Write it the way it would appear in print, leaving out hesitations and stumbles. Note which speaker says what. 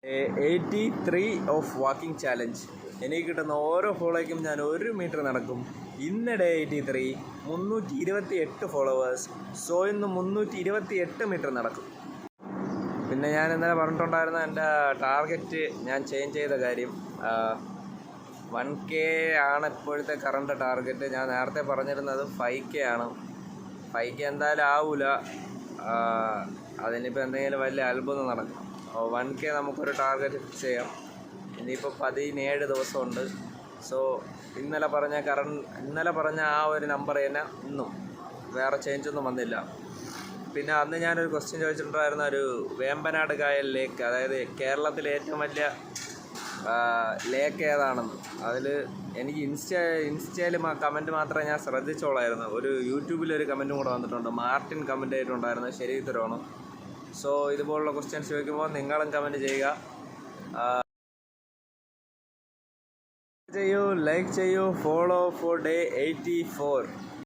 Speaker 1: 83 of walking challenge. എനിക്ക് കിട്ടുന്ന ഓരോ ഫോളോയ്ക്കും ഞാൻ 1 മീറ്റർ നടക്കും. ഇന്ന് 83 328 ഫോളോവേഴ്സ്. സോ ഇന്ന് 328 മീറ്റർ നടക്കും. പിന്നെ ഞാൻ ഇന്നലെ പറഞ്ഞിട്ടുണ്ടായിരുന്ന എൻ്റെ ടാർഗറ്റ് ഞാൻ ചേഞ്ച് ചെയ്ത കാര്യം 1K ആണ് ഇപ്പോഴത്തെ കറണ്ട് ടാർഗറ്റ്. ഞാൻ നേരത്തെ പറഞ്ഞിരുന്നത് 5K ആണ്. 5K എന്തായാലും ആവില്ല. അതിനിപ്പോൾ എന്തെങ്കിലും വലിയ അത്ഭുതം നടക്കും. 1K നമുക്കൊരു ടാർഗറ്റ് ഫിക്സ് ചെയ്യാം. ഇനിയിപ്പോൾ 17 ദിവസമുണ്ട്. സോ ഇന്നലെ പറഞ്ഞ ആ ഒരു നമ്പർ തന്നെ ഇന്നും വേറെ ചേഞ്ചൊന്നും വന്നില്ല. പിന്നെ അന്ന് ഞാനൊരു ക്വസ്റ്റ്യൻ ചോദിച്ചിട്ടുണ്ടായിരുന്ന ഒരു വേമ്പനാട് കായൽ ലേക്ക്, അതായത് കേരളത്തിലെ ഏറ്റവും വലിയ ലേക്ക് ഏതാണെന്ന്. അതിൽ എനിക്ക് ഇൻസ്റ്റയിൽ കമൻറ്റ് മാത്രമേ ഞാൻ ശ്രദ്ധിച്ചോളായിരുന്നു. ഒരു യൂട്യൂബിലൊരു കമൻറ്റും കൂടെ വന്നിട്ടുണ്ട്. മാർട്ടിൻ കമൻറ്റ് ആയിട്ടുണ്ടായിരുന്നു. ശരി ഉത്തരവാണ്. സോ ഇതുപോലുള്ള ക്വസ്റ്റ്യൻസ് ചോദിക്കുമ്പോൾ നിങ്ങളും കമൻറ്റ് ചെയ്യുക, ലൈക്ക് ചെയ്യൂ, ഫോളോ ഫോർ ഡേ 84.